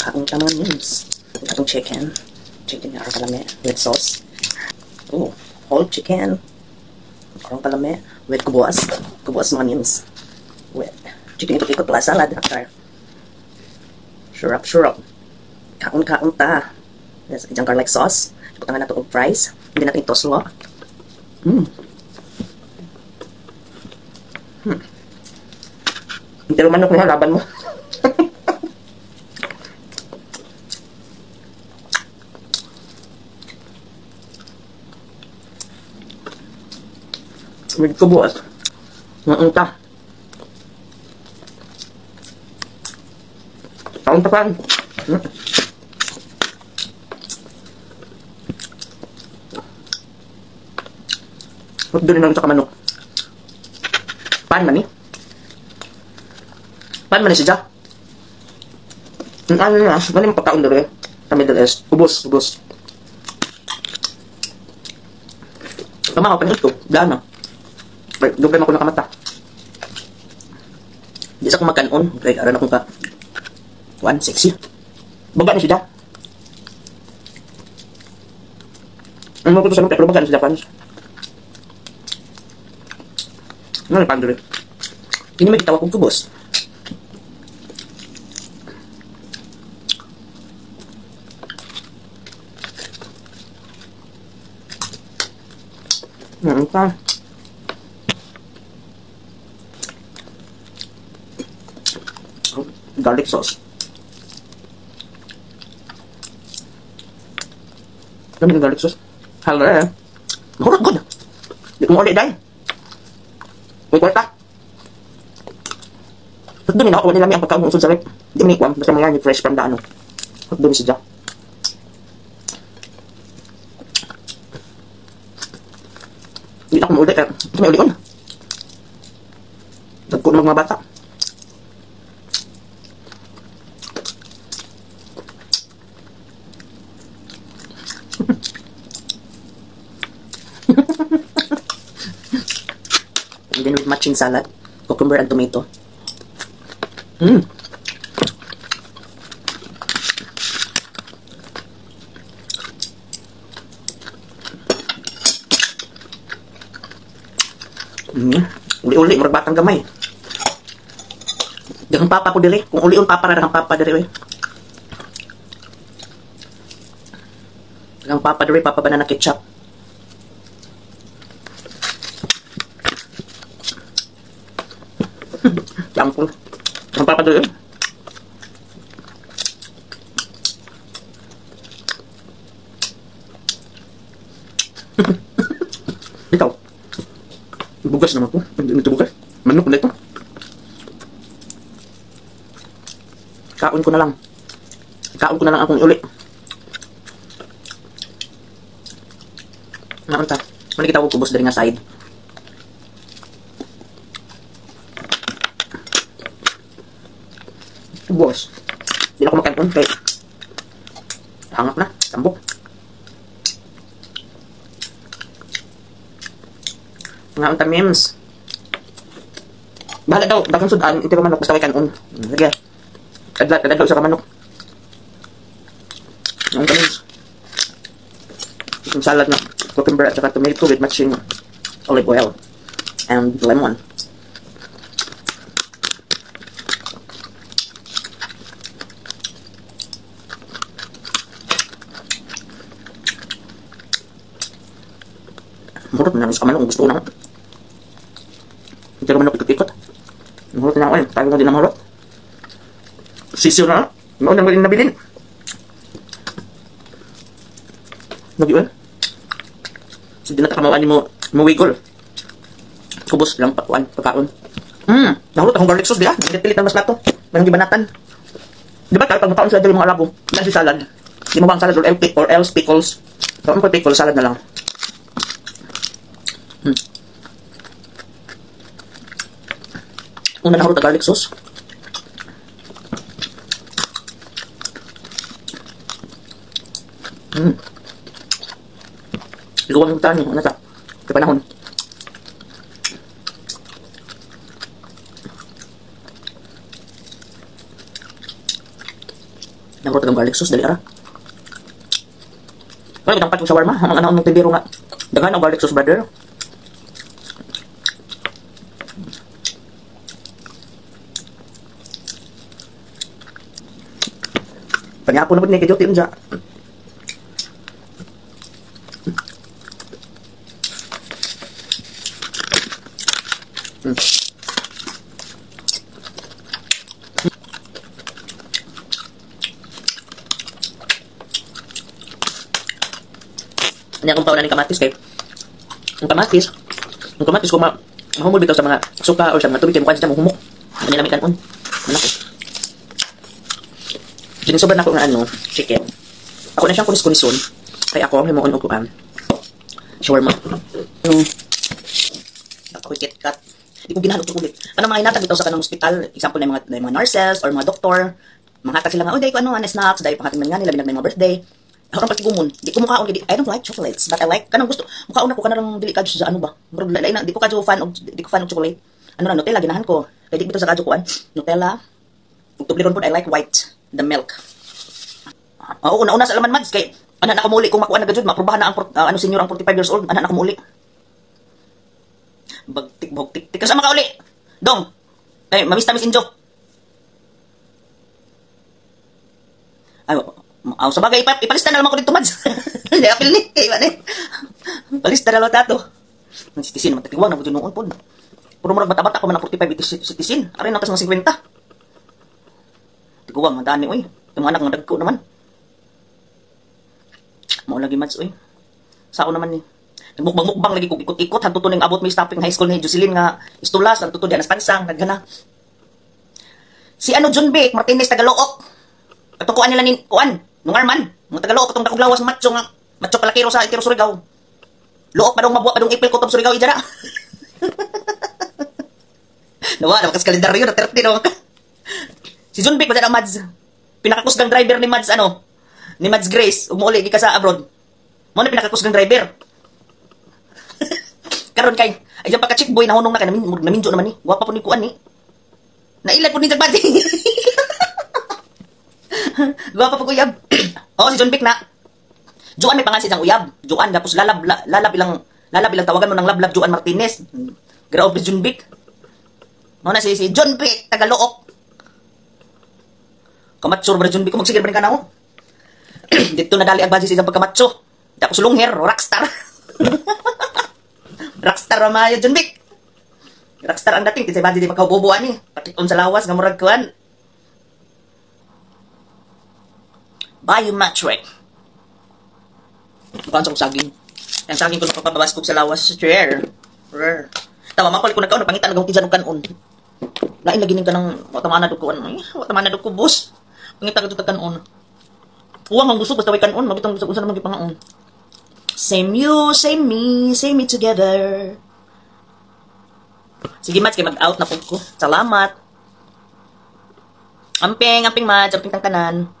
Kaong tamang news. Atong chicken. Chicken nga arang kalami with sauce. Oh, whole chicken. Arang kalami with kubuas. Kubuas mga news. With chicken ikot-ikot plus salad. After. Syrup. Kaong ta. Yes, itong garlic sauce. Ikutangan na ito og fries. Hindi natin itoslo. Hindi manok na laban mo. May kubuas. Naunta. Kaon pa pan. Huwag doon lang sa kamanok. Pan man eh. Pan man eh siya. Ano na, maling pagkaon doon eh. Sa Middle East. Ubus. Kamakaw pa nito. Daan na. Doon ako nakamata. Di sa kumakanon. Okay, aran akong ka. 160. Baga na siya. Ano ko ito sa mga pero baga na siya fans. Ano yung pandori? Ini may gitawa kong kubos. Ano ka? Garlic sauce. Ano yung garlic sauce? Halo eh. Mahurot ko na. Di ko mo ulit dahil. May kwarta. Ba't doon ako nila may ang pagkaon ng unsod sa rep? Di mo nikwam. Basta mga fresh from the ano. Ba't doon siya? Hindi na ako maulit eh. Ito may ulion. Dagko ng mga bata. And then with matching salad, cucumber and tomato. Uli-uli, marag batang gamay. Dagang papa ko dili. Kung uli-uli papa na dagang papa dili. Dagang papa dili, papa banana ketchup. Campur. Dagang papa dili. Ikaw. Bugas naman po. Hindi ito bugas. Manok na ito. Kaon ko na lang. Kaon ko na lang akong uli. Nakanta. Malikita ko kubos dari nga side. Kubos. Hindi na ako makanon. Kaya hangap na. Tambok. Nga ang tamims. Bahala daw, dagang sudan, ito ka manok, basta may kanon. Sige. Kadlat daw sa kamanok. Nga ang tamims. Itong salad na cucumber at saka tomato with matching olive oil and lemon. Murot na sa kamanok kung gusto ko na. Hindi ka manok ikot-ikot. Mahulot na ako eh. Tayo na din na mahulot. Sisiyo na. Noon nang galing nabilin. Nag-iwan. So, di na takamawaan mo mawigol. Kubos lang pagkaon. Nahulot akong garlic sauce, di ba? Pilit ng mas lato. Mayroong gibanatan. Di ba tayo pag makaon sila dali mga alabo? Nasi salad. Di mo ba ang salad or else pickles? So, ang pickles, salad na lang. Una nahulot ang garlic sauce. Iguan yung tahan yung ano sa panahon. Nahurot ng garlic sauce, dali ara. Kaya itang patong shawarma, hamang anak mong tibiro nga. Daghan ang garlic sauce, brother. Panyapo na po ni Kajote yun dyan. Hindi akong paunan ng kamatis kay ang kamatis kung mahumol bitaw sa mga suka or sa mga tubig kay mukha siya mahumok. Ano nila may kanon. Ano ko? Ginisoban ako ng chicken. Ako na siyang kunis-kunison. Kaya ako ang himuon o kuan. Shawarma. Ako KitKat. Hindi ko ginahalo ito ulit. Ano mga hinatag bitaw sa kanang hospital. Example na mga nurses or mga doktor. Mga hatag sila nga, oh, day ko snacks, day pangating man nga nila, binag may mga birthday. Ako pati gumon. Di ko mukhaon, I don't like chocolates, but I like, kanang gusto, mukhaon ako, kanang dili kadyo sa ano ba? Di ko kadyo fan og chocolate. Ano na, Nutella, ginahan ko. Kaya di bito sa kadyo kuan. Nutella. Ug tubliron po, I like white, the milk. Oo, una sa alaman mads, kay, anak na kumuli, kung makuha na gajud, maprobahan na ang senior ang 45 years old, anak na kumuli. Bagtik, kasama ka uli. Dong, ay, mamista Miss Injo. Ay, sa bagay, ipalista na naman ko dito, Mads. Hindi, apil ni. Palista na lang tato. Sitisin naman, tatiwag na po noon po. Puro murag bata-bata ko man ang 45 sitisin. Aray na tas mga 50. Tiguwang, madani, oy. Yung anak ng dagko naman. Maulagi, Mads, oy. Sao naman ni. Nagmukbang-mukbang lagi kong ikot-ikot. Hantuto ng abot may stopping high school ni Jocelyn nga istulas. Hantuto di anas pansang, naghana. Si John B. Martinez, Tagalook. Katukuan nila ni Kuan, nung Arman, mga Tagalook, itong nakuglawas macho palakiro sa Itiro Surigao. Look, padong mabuwa, padong ipil ko itong Surigao, ijara. Nawa, nabakas kalendaryo, na 30, no? Si John Vic, ang Mads, pinakakusgang driver ni Mads, ni Mads Grace, umuuli, ka sa abroad. Mo na pinakakusgang driver. Karon kay, ay dyan pagka-chick boy, nahunong na kay, naminjo naman ni, guwapa po ni Kuan ni. Nailan po ni Jagbati. Guwapa po uyab. Oo, si John Vic na. Juan may pangalan siyang uyab. Juan, tapos lalab ilang tawagan mo ng lablab Juan Martinez. Grabe John Vic. Mo na si John Vic, Tagalook. Kamatsur ba John Vic? Kung magsigil ba rin ka na ako? Dito nadali ang basi sa isang pagkamatso. Tapos lungher, rockstar. Rockstar ramaya John Vic. Rockstar ang dating, kasi badi di magkaububuan eh. Patikon sa lawas, gamurag kuhan. Biometric. Bukan sa saging. Ang saging ko napapababaskog sa lawas sa chair. Tama, makulit ko na kaon, napangitan na gawin tiyan ng kanon. Lain lagi ning ka ng watamana do ko. Watamana do ko, boss. Pangita ka ito kanon. Uwang ang gusto, basta way kanon. Magitang gusto naman gipangaon. Same you, same me together. Sige, Mats, kaya mag-out na po ko. Salamat. Amping, Mats. Amping tang kanan.